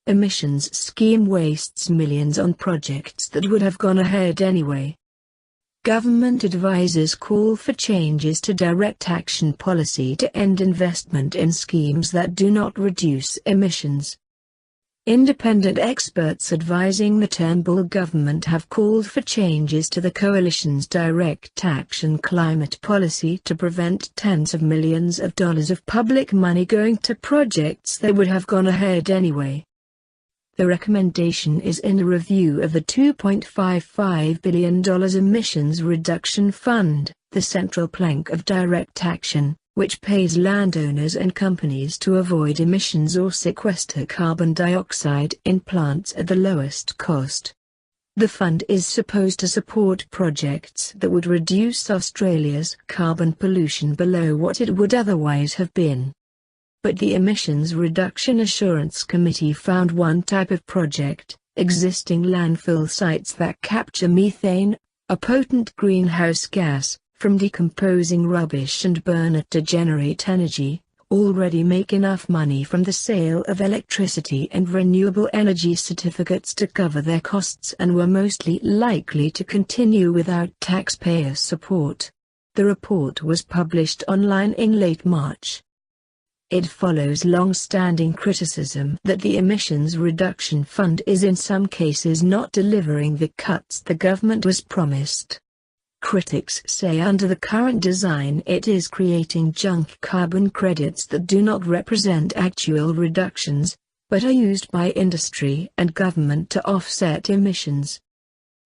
emissions scheme wastes millions on projects that would have gone ahead anyway. Government advisors call for changes to direct action policy to end investment in schemes that do not reduce emissions. Independent experts advising the Turnbull government have called for changes to the coalition's direct action climate policy to prevent tens of millions of dollars of public money going to projects that would have gone ahead anyway. The recommendation is in a review of the $2.55 billion Emissions Reduction Fund, the central plank of direct action, which pays landowners and companies to avoid emissions or sequester carbon dioxide in plants at the lowest cost. The fund is supposed to support projects that would reduce Australia's carbon pollution below what it would otherwise have been. But the Emissions Reduction Assurance Committee found one type of project, existing landfill sites that capture methane, a potent greenhouse gas, from decomposing rubbish and burn it to generate energy, already make enough money from the sale of electricity and renewable energy certificates to cover their costs and were mostly likely to continue without taxpayer support. The report was published online in late March. It follows long-standing criticism that the Emissions Reduction Fund is in some cases not delivering the cuts the government was promised. Critics say under the current design it is creating junk carbon credits that do not represent actual reductions, but are used by industry and government to offset emissions.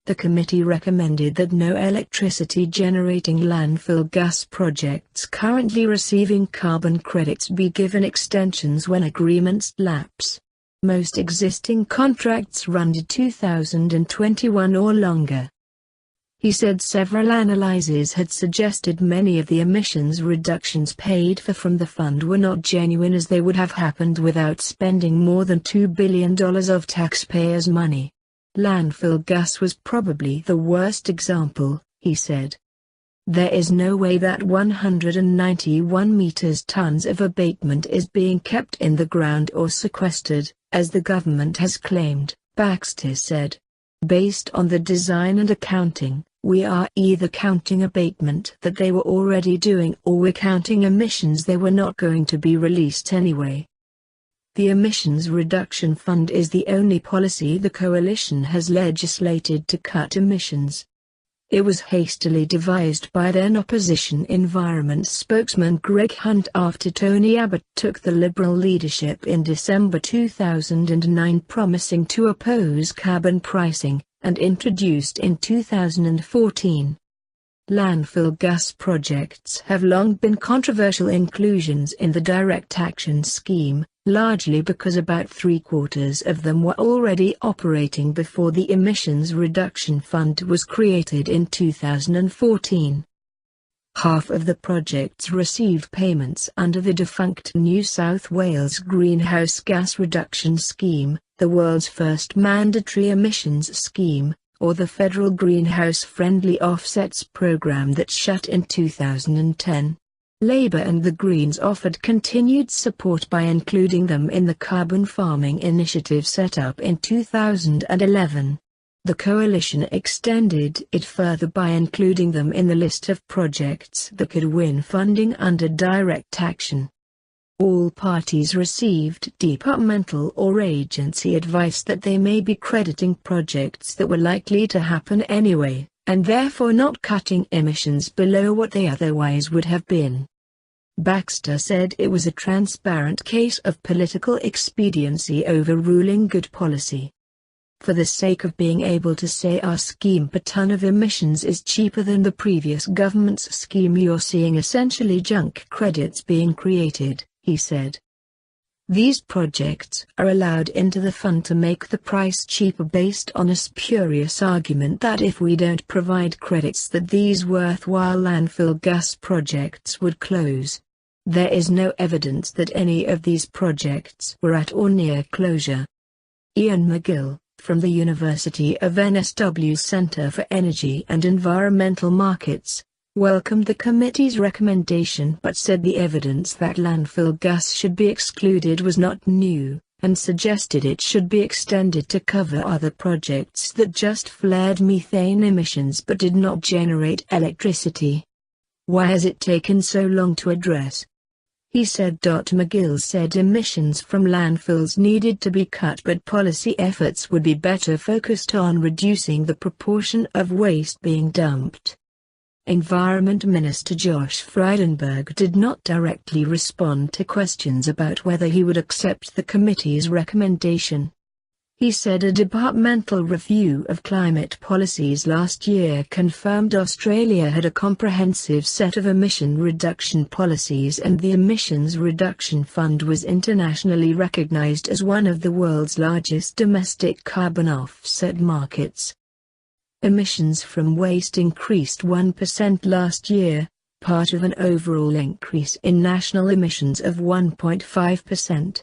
The committee recommended that no electricity-generating landfill gas projects currently receiving carbon credits be given extensions when agreements lapse. Most existing contracts run to 2021 or longer. He said several analyses had suggested many of the emissions reductions paid for from the fund were not genuine, as they would have happened without spending more than $2 billion of taxpayers' money. Landfill gas was probably the worst example, he said. There is no way that 191 metric tons of abatement is being kept in the ground or sequestered, as the government has claimed, Baxter said. Based on the design and accounting, we are either counting abatement that they were already doing or we're counting emissions they were not going to be released anyway. The Emissions Reduction Fund is the only policy the coalition has legislated to cut emissions. It was hastily devised by then opposition environment spokesman Greg Hunt after Tony Abbott took the Liberal leadership in December 2009, promising to oppose carbon pricing, and introduced in 2014. Landfill gas projects have long been controversial inclusions in the direct action scheme, largely because about 3/4 of them were already operating before the Emissions Reduction Fund was created in 2014. Half of the projects received payments under the defunct New South Wales Greenhouse Gas Reduction Scheme, the world's first mandatory emissions scheme, or the Federal Greenhouse Friendly Offsets Program that shut in 2010. Labour and the Greens offered continued support by including them in the carbon farming initiative set up in 2011. The coalition extended it further by including them in the list of projects that could win funding under direct action. All parties received departmental or agency advice that they may be crediting projects that were likely to happen anyway, and therefore not cutting emissions below what they otherwise would have been. Baxter said it was a transparent case of political expediency overruling good policy. For the sake of being able to say our scheme per ton of emissions is cheaper than the previous government's scheme, you're seeing essentially junk credits being created, he said. These projects are allowed into the fund to make the price cheaper based on a spurious argument that if we don't provide credits that these worthwhile landfill gas projects would close. There is no evidence that any of these projects were at or near closure. Ian McGill, from the University of N.W.'s Center for Energy and Environmental Markets, welcomed the committee's recommendation but said the evidence that landfill gas should be excluded was not new, and suggested it should be extended to cover other projects that just flared methane emissions but did not generate electricity. Why has it taken so long to address? He said. McGill said emissions from landfills needed to be cut, but policy efforts would be better focused on reducing the proportion of waste being dumped. Environment Minister Josh Frydenberg did not directly respond to questions about whether he would accept the committee's recommendation. He said a departmental review of climate policies last year confirmed Australia had a comprehensive set of emission reduction policies, and the Emissions Reduction Fund was internationally recognized as one of the world's largest domestic carbon offset markets. Emissions from waste increased 1% last year, part of an overall increase in national emissions of 1.5%.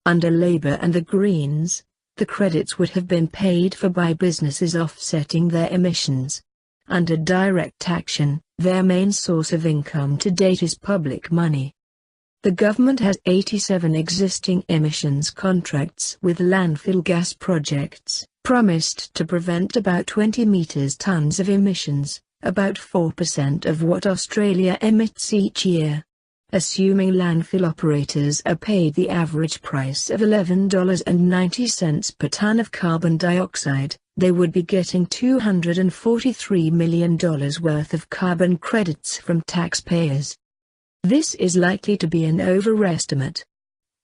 Under Labour and the Greens, the credits would have been paid for by businesses offsetting their emissions. Under direct action, their main source of income to date is public money. The government has 87 existing emissions contracts with landfill gas projects, promised to prevent about 20 tons of emissions, about 4% of what Australia emits each year. Assuming landfill operators are paid the average price of $11.90 per ton of carbon dioxide, they would be getting $243 million worth of carbon credits from taxpayers. This is likely to be an overestimate.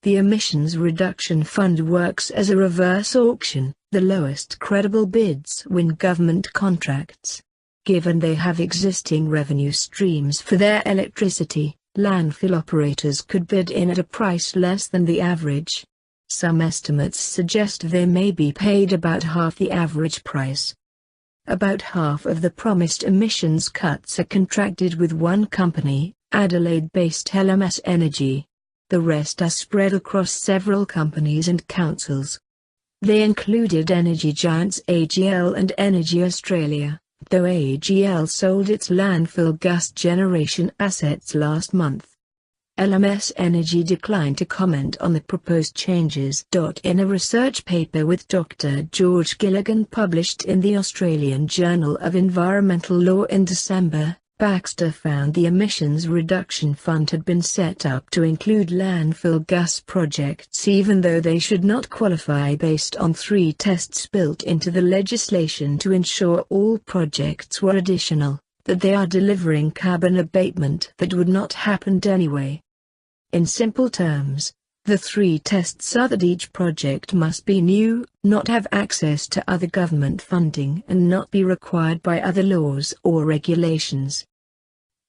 The Emissions Reduction Fund works as a reverse auction. The lowest credible bids win government contracts. Given they have existing revenue streams for their electricity, landfill operators could bid in at a price less than the average. Some estimates suggest they may be paid about half the average price. About half of the promised emissions cuts are contracted with one company, Adelaide-based LMS Energy. The rest are spread across several companies and councils. They included energy giants AGL and Energy Australia, though AGL sold its landfill gas generation assets last month. LMS Energy declined to comment on the proposed changes. In a research paper with Dr. George Gilligan published in the Australian Journal of Environmental Law in December, Baxter found the Emissions Reduction Fund had been set up to include landfill gas projects even though they should not qualify based on 3 tests built into the legislation to ensure all projects were additional, that they are delivering carbon abatement that would not happen anyway. In simple terms, the 3 tests are that each project must be new, not have access to other government funding, and not be required by other laws or regulations.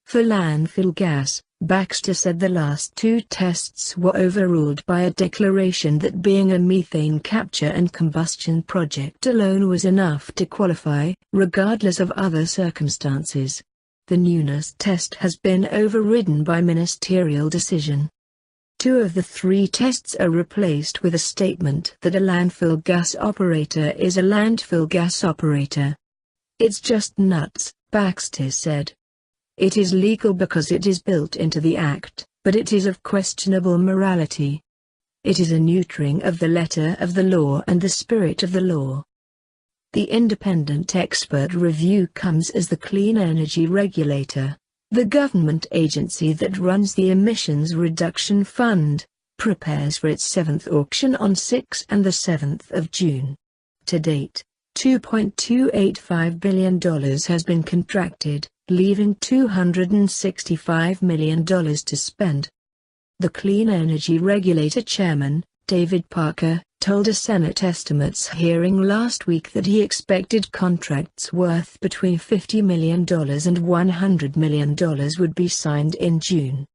For landfill gas, Baxter said the last 2 tests were overruled by a declaration that being a methane capture and combustion project alone was enough to qualify, regardless of other circumstances. The newness test has been overridden by ministerial decision. 2 of the 3 tests are replaced with a statement that a landfill gas operator is a landfill gas operator. It's just nuts, Baxter said. It is legal because it is built into the Act, but it is of questionable morality. It is a neutering of the letter of the law and the spirit of the law. The independent expert review comes as the Clean Energy Regulator, the government agency that runs the Emissions Reduction Fund, prepares for its 7th auction on 6 and 7 June. To date, $2.285 billion has been contracted, leaving $265 million to spend. The Clean Energy Regulator Chairman, David Parker, told a Senate Estimates hearing last week that he expected contracts worth between $50 million and $100 million would be signed in June.